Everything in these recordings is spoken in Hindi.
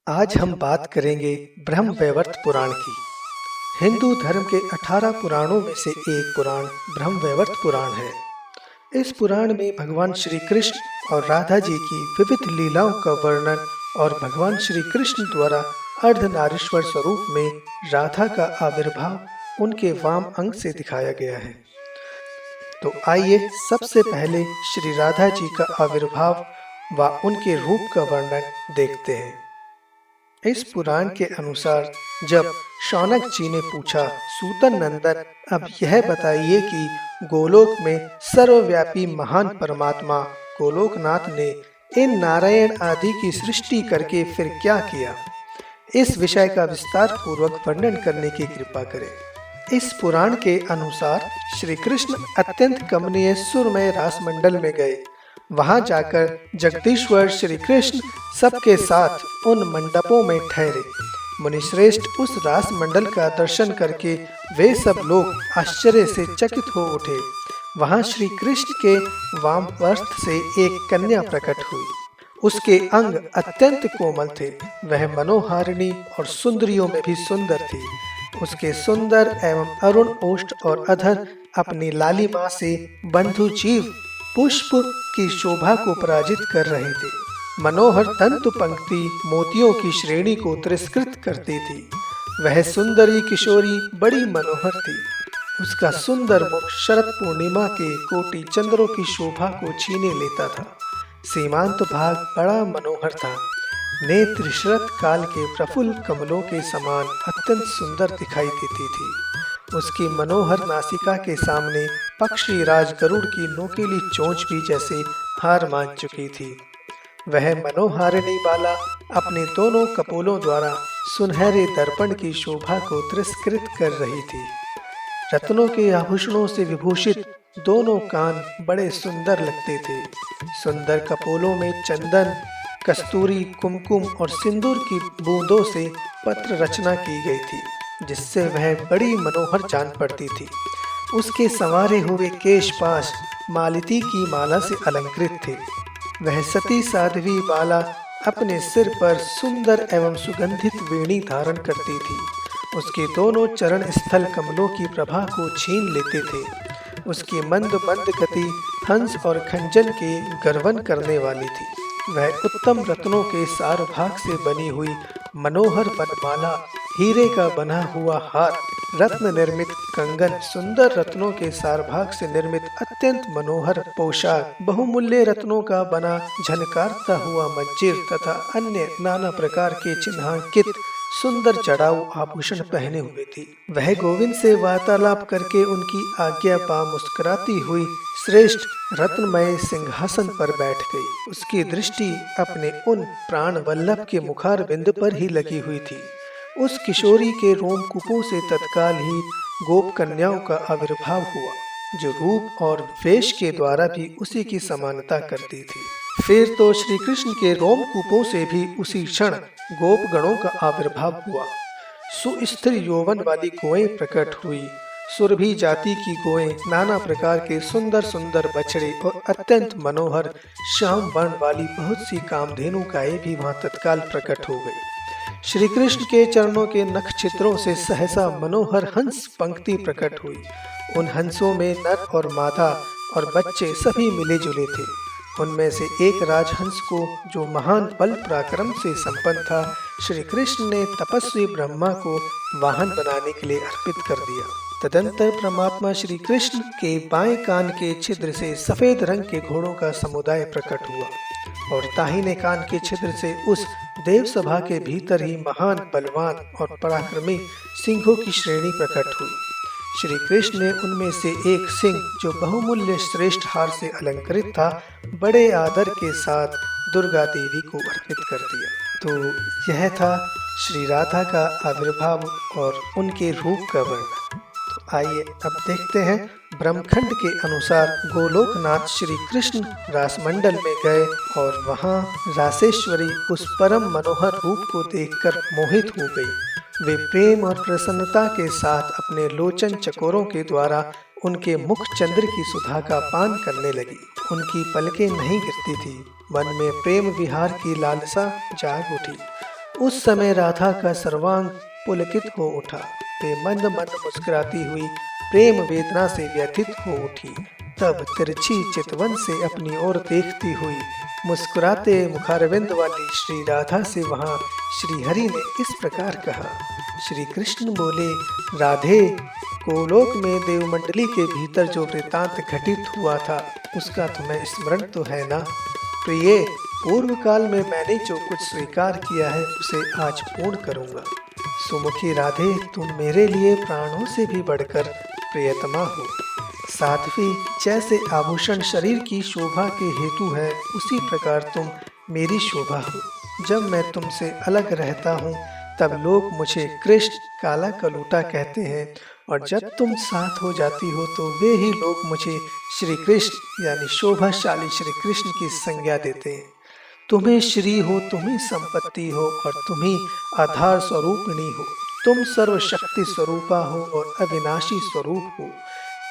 आज हम बात करेंगे ब्रह्मवैवर्त पुराण की। हिंदू धर्म के 18 पुराणों में से एक पुराण ब्रह्मवैवर्त पुराण है। इस पुराण में भगवान श्री कृष्ण और राधा जी की विविध लीलाओं का वर्णन और भगवान श्री कृष्ण द्वारा अर्धनारीश्वर स्वरूप में राधा का आविर्भाव उनके वाम अंग से दिखाया गया है। तो आइए सबसे पहले श्री राधा जी का आविर्भाव व उनके रूप का वर्णन देखते हैं। इस पुराण के अनुसार जब शौनक जी ने पूछा, सूतन नंदन, अब यह बताइए कि गोलोक में सर्वव्यापी महान परमात्मा गोलोकनाथ ने इन नारायण आदि की सृष्टि करके फिर क्या किया। इस विषय का विस्तार पूर्वक वर्णन करने की कृपा करें। इस पुराण के अनुसार श्री कृष्ण अत्यंत कमनीय सुरमय रास मंडल में गए। वहां जाकर जगदीश्वर श्री कृष्ण सबके साथ उन मंडपों में ठहरे। मुनिश्रेष्ठ उस रास मंडल का दर्शन करके वे सब लोग आश्चर्य से चकित हो उठे। वहां श्री कृष्ण के वामवर्त से एक कन्या प्रकट हुई। उसके अंग अत्यंत कोमल थे, वह मनोहारिणी और सुंदरियों में भी सुंदर थी। उसके सुंदर एवं अरुण ओष्ठ और अधर अपनी लालिमा से बंधु जीव पुष्प की शोभा को पराजित कर रहे थे। मनोहर तंतु पंक्ति मोतियों की श्रेणी को तिरस्कृत करती थी। वह सुंदरी किशोरी बड़ी मनोहर थी। उसका सुंदर मुख शरद पूर्णिमा के कोटि चंद्रों की शोभा को छीने लेता था। सीमांत भाग बड़ा मनोहर था। नेत्र शरद काल के प्रफुल्ल कमलों के समान अत्यंत सुंदर दिखाई देती थी। उसकी मनोहर नासिका के सामने पक्षी राज गरुड़ की नोकीली चोंच भी जैसे हार मान चुकी थी। वह मनोहारिणी बाला अपने दोनों कपोलों द्वारा सुनहरे दर्पण की शोभा को तिरस्कृत कर रही थी। रत्नों के आभूषणों से विभूषित दोनों कान बड़े सुंदर लगते थे। सुंदर कपोलों में चंदन, कस्तूरी, कुमकुम और सिंदूर की बूंदों से पत्र रचना की गई थी, जिससे वह बड़ी मनोहर जान पड़ती थी। उसके संवारे हुए केशपाश मालती की माला से अलंकृत थे। वह सती साध्वी बाला अपने सिर पर सुंदर एवं सुगंधित वेणी धारण करती थी। उसके दोनों चरण स्थल कमलों की प्रभा को छीन लेते थे। उसकी मंद मंद गति हंस और खंजन के गर्वन करने वाली थी। वह उत्तम रत्नों के सार भाग से बनी हुई मनोहर वनमाला, हीरे का बना हुआ हार, रत्न निर्मित कंगन, सुंदर रत्नों के सारभाग से निर्मित अत्यंत मनोहर पोशाक, बहुमूल्य रत्नों का बना झनकारता हुआ मंजीर तथा अन्य नाना प्रकार के चिन्हांकित सुंदर जड़ाऊ आभूषण पहने हुए थी। वह गोविंद से वार्तालाप करके उनकी आज्ञा पा मुस्कुराती हुई श्रेष्ठ रत्नमय सिंहासन पर बैठ गई। उसकी दृष्टि अपने उन प्राण वल्लभ के मुखार बिंद पर ही लगी हुई थी। उस किशोरी के रोमकूपों से तत्काल ही गोप कन्याओं का आविर्भाव हुआ, जो रूप और वेश के द्वारा भी उसी की समानता करती थी। फिर तो श्री कृष्ण के रोमकूपों से भी उसी क्षण गोप गणों का आविर्भाव हुआ। सुस्थिर यौवन वाली गोएं प्रकट हुई। सुरभि जाति की गोएं, नाना प्रकार के सुंदर सुंदर बछड़े और अत्यंत मनोहर श्याम वर्ण वाली बहुत सी कामधेनु गायें भी वहां तत्काल प्रकट हो गई। श्री कृष्ण के चरणों के नक्षत्रों से सहसा मनोहर हंस पंक्ति प्रकट हुई। उन हंसों में नर और मादा और बच्चे सभी मिले जुले थे। उनमें से एक राजहंस को, जो महान बल पराक्रम से संपन्न था, श्री कृष्ण ने तपस्वी ब्रह्मा को वाहन बनाने के लिए अर्पित कर दिया। तदंतर परमात्मा श्री कृष्ण के बाएं कान के छिद्र से सफेद रंग के घोड़ों का समुदाय प्रकट हुआ और दाहिने कान के छिद्र से उस देव सभा के भीतर ही महान बलवान और पराक्रमी सिंहों की श्रेणी प्रकट हुई। श्री कृष्ण ने उनमें से एक सिंह, जो बहुमूल्य श्रेष्ठ हार से अलंकृत था, बड़े आदर के साथ दुर्गा देवी को अर्पित कर दिया। तो यह था श्री राधा का आविर्भाव और उनके रूप का वर्णन। तो आइए अब देखते हैं ब्रह्मखंड के अनुसार गोलोकनाथ श्री कृष्ण रासमंडल में गए और वहां रासेश्वरी उस परम मनोहर रूप को देखकर मोहित हो गई। वे प्रेम और प्रसन्नता के साथ अपने लोचन चकोरों के द्वारा उनके मुख चंद्र की सुधा का पान करने लगी। उनकी पलकें नहीं गिरती थी। मन में प्रेम विहार की लालसा जाग उठी। उस समय राधा का सर्वांग पुलकित हो उठा। वे मंद मंद मुस्कुराती हुई प्रेम वेदना से व्यथित हो उठी। तब तिरछी चितवन से अपनी ओर देखती हुई मुस्कुराते मुखारविंद वाली श्री राधा से वहां श्री हरि ने इस प्रकार कहा। श्री कृष्ण बोले, राधे, गोलोक में देवमंडली के भीतर जो वृतांत घटित हुआ था उसका तुम्हें स्मरण तो है ना? प्रिय, पूर्व काल में मैंने जो कुछ स्वीकार किया है उसे आज पूर्ण करूंगा। सुमुखी राधे, तुम मेरे लिए प्राणों से भी बढ़कर प्रियतमा हो। साध्वी, जैसे आभूषण शरीर की शोभा के हेतु है उसी प्रकार तुम मेरी शोभा हो। जब मैं तुमसे अलग रहता हूँ तब लोग मुझे कृष्ण, काला कलूटा कहते हैं, और जब तुम साथ हो जाती हो तो वे ही लोग मुझे श्री कृष्ण यानी शोभाशाली श्री कृष्ण की संज्ञा देते हैं। तुम्हें श्री हो, तुम्हें संपत्ति हो और तुम्ही आधार स्वरूपिणी हो। तुम सर्वशक्ति स्वरूपा हो और अविनाशी स्वरूप हो।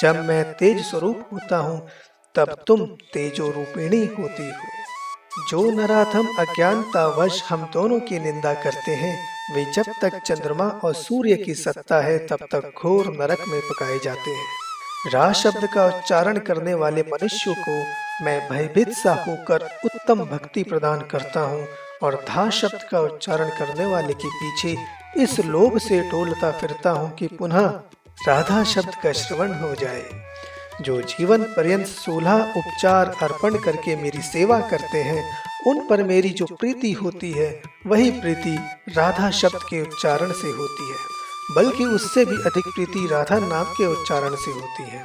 जब मैं तेज स्वरूप होता हूँ तब तुम तेजो रूपिणी होती हो। जो नराधम अज्ञानतावश हम दोनों की निंदा करते हैं वे जब तक चंद्रमा और सूर्य की सत्ता है तब तक घोर नरक में पकाए जाते हैं। रा शब्द का उच्चारण करने वाले मनुष्यों को मैं भयभीत सा होकर उत्तम भक्ति प्रदान करता हूँ और धा शब्द का उच्चारण करने वाले के पीछे इस लोभ से डोलता फिरता हूँ कि पुनः राधा शब्द का श्रवण हो जाए। जो जीवन पर्यंत 16 उपचार अर्पण करके मेरी सेवा करते हैं उन पर मेरी जो प्रीति होती है वही प्रीति राधा शब्द के उच्चारण से होती है, बल्कि उससे भी अधिक प्रीति राधा नाम के उच्चारण से होती है।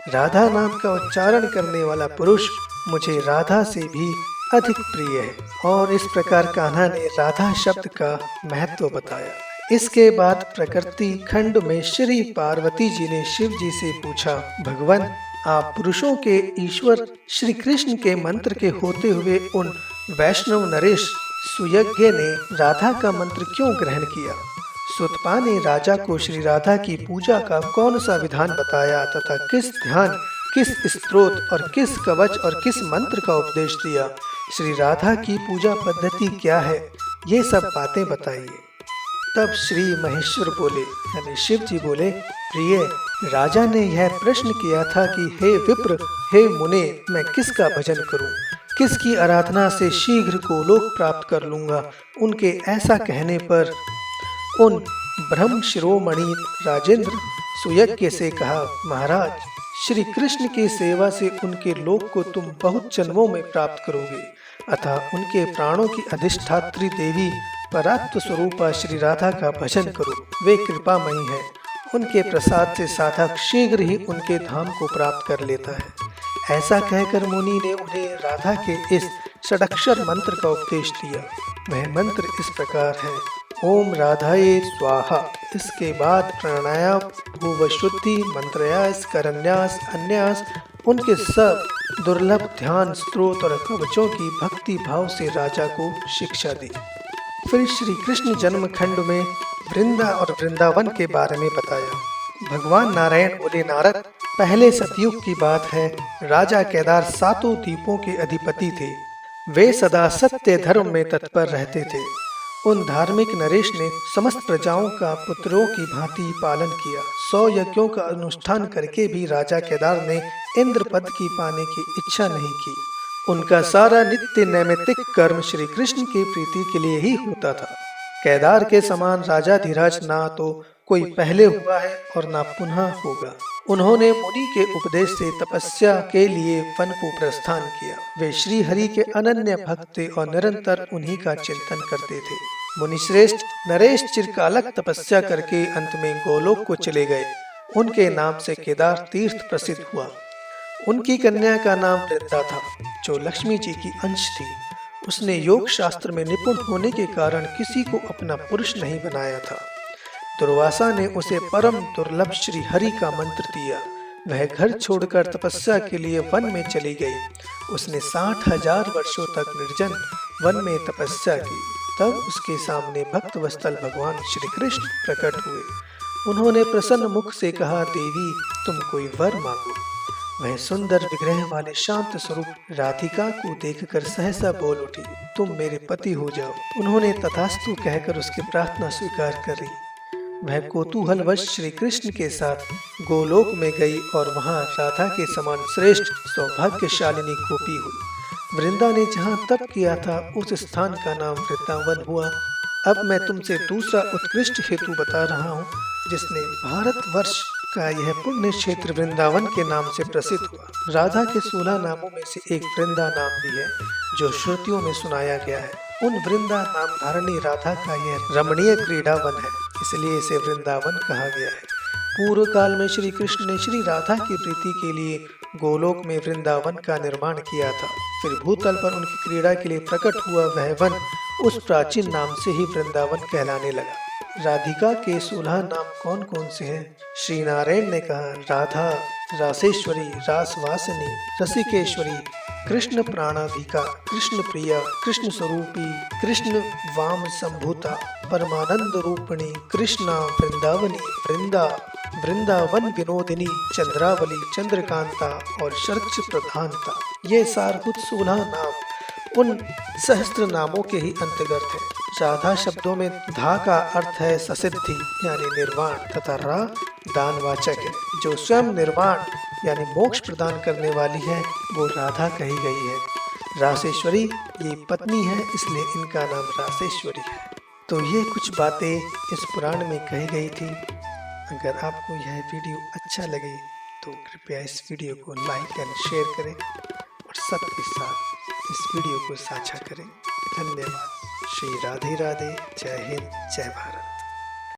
राधा नाम का उच्चारण करने वाला पुरुष मुझे राधा से भी अधिक प्रिय है। और इस प्रकार कान्हा ने राधा शब्द का महत्व बताया। इसके बाद प्रकृति खंड में श्री पार्वती जी ने शिव जी से पूछा, भगवान, आप पुरुषों के ईश्वर श्री कृष्ण के मंत्र के होते हुए उन वैष्णव नरेश सुयज्ञ ने राधा का मंत्र क्यों ग्रहण किया? सुतपा ने राजा को श्री राधा की पूजा का कौन सा विधान बताया तथा किस ध्यान, किस स्तोत्र और किस कवच और किस मंत्र का उपदेश दिया? श्री राधा की पूजा पद्धति क्या है? ये सब बातें बताइए। तब श्री महेश्वर बोले, यानी शिव जी बोले, प्रिय, राजा ने यह प्रश्न किया था कि हे विप्र, हे मुने, मैं किसका भजन करूं, किसकी आराधना से शीघ्र गोलोक प्राप्त कर लूंगा। उनके ऐसा कहने पर उन ब्रह्म शिरोमणि राजेंद्र सुयज्ञ से कहा, महाराज, श्री कृष्ण की सेवा से उनके लोक को तुम बहुत जन्मों में प्राप्त करोगे। अतः उनके प्राणों की अधिष्ठात्री देवी परात्व स्वरूपा श्री राधा का भजन करो। वे कृपामयी है। उनके प्रसाद से साधक शीघ्र ही उनके धाम को प्राप्त कर लेता है। ऐसा कहकर मुनि ने उन्हें राधा के इस षडक्षर मंत्र का उपदेश दिया। वह मंत्र इस प्रकार है, ओम राधाये स्वाहा। इसके बाद प्राणायाम, भूव शुद्धि, मंत्रयास, करन्यास, अन्यास, उनके सब दुर्लभ ध्यान, स्त्रोत और कवचों की भक्ति भाव से राजा को शिक्षा दी। फिर श्री कृष्ण जन्म खंड में वृंदा और वृंदावन के बारे में बताया। भगवान नारायण बोले, नारद, पहले सतयुग की बात है। राजा केदार 7 द्वीपों के अधिपति थे। वे सदा सत्य धर्म में तत्पर रहते थे। उन धार्मिक नरेश ने समस्त प्रजाओं का पुत्रों की भांति पालन किया। 100 यज्ञों का अनुष्ठान करके भी राजा केदार ने इंद्र पद की पाने की इच्छा नहीं की। उनका सारा नित्य नैमित्तिक कर्म श्री कृष्ण की प्रीति के लिए ही होता था। केदार के समान राजाधिराज ना तो कोई पहले हुआ है और ना पुनः होगा। उन्होंने मुनि के उपदेश से तपस्या के लिए वन को प्रस्थान किया। वे श्री हरि के अनन्य भक्त थे और निरंतर उन्हीं का चिंतन करते थे। मुनिश्रेष्ठ नरेश चिरकालक तपस्या करके अंत में गोलोक को चले गए। उनके नाम से केदार तीर्थ प्रसिद्ध हुआ। उनकी कन्या का नाम वृंदा था, जो लक्ष्मी जी की अंश थी। उसने योग शास्त्र में निपुण होने के कारण किसी को अपना पुरुष नहीं बनाया था। दुर्वासा ने उसे परम दुर्लभ श्री हरि का मंत्र दिया। वह घर छोड़कर तपस्या के लिए वन में चली गई। उसने 60,000 वर्षों तक निर्जन वन में तपस्या की। तब उसके सामने भक्त वत्सल भगवान श्री कृष्ण प्रकट हुए। उन्होंने प्रसन्न मुख से कहा, देवी, तुम कोई वर मांगो। वह सुंदर विग्रह वाले शांत स्वरूप राधिका को देखकर सहसा बोल उठी, तुम मेरे पति हो जाओ। उन्होंने तथास्तु कहकर उसकी प्रार्थना स्वीकार कर ली। वह कौतूहलवश श्री कृष्ण के साथ गोलोक में गई और वहां राधा के समान श्रेष्ठ सौभाग्यशालिनी गोपी हुई। वृंदा ने जहां तप किया था उस स्थान का नाम वृंदावन हुआ। अब मैं तुमसे दूसरा उत्कृष्ट हेतु बता रहा हूँ, जिसने भारतवर्ष का यह पुण्य क्षेत्र वृंदावन के नाम से प्रसिद्ध हुआ। राधा के 16 नामों में से एक वृंदा नाम भी है, जो श्रुतियों में सुनाया गया है। उन वृंदा नाम धारणी राधा का यह रमणीय क्रीड़ावन है, इसलिए इसे वृंदावन कहा गया है। पूर्व काल में श्री कृष्ण ने श्री राधा की प्रीति के लिए गोलोक में वृंदावन का निर्माण किया था। फिर भूतल पर उनकी क्रीड़ा के लिए प्रकट हुआ वह वन उस प्राचीन नाम से ही वृंदावन कहलाने लगा। राधिका के 16 नाम कौन कौन से हैं? श्री नारायण ने कहा, राधा, रासेश्वरी, रासवासिनी, रसिकेश्वरी, कृष्ण प्राणाधिका, कृष्ण प्रिया, कृष्ण स्वरूपी, कृष्ण वाम संभूता, परमानंद रूपिणी, कृष्णा, वृंदावनी, वृंदा, वृंदावन विनोदिनी, चंद्रावली, चंद्रकांता और शरक्ष प्रधानता। ये सारभूत 16 नाम उन सहस्त्र नामों के ही अंतर्गत है। राधा शब्दों में धा का अर्थ है ससिद्धि यानी निर्वाण तथा रा दानवाचक है। जो स्वयं निर्वाण यानी मोक्ष प्रदान करने वाली है वो राधा कही गई है। रासेश्वरी ये पत्नी है, इसलिए इनका नाम रासेश्वरी है। तो ये कुछ बातें इस पुराण में कही गई थी। अगर आपको यह वीडियो अच्छा लगे तो कृपया इस वीडियो को लाइक एंड शेयर करें और सबके साथ इस वीडियो को साझा करें। धन्यवाद। श्री राधे राधे। जय हिंद, जय भारत।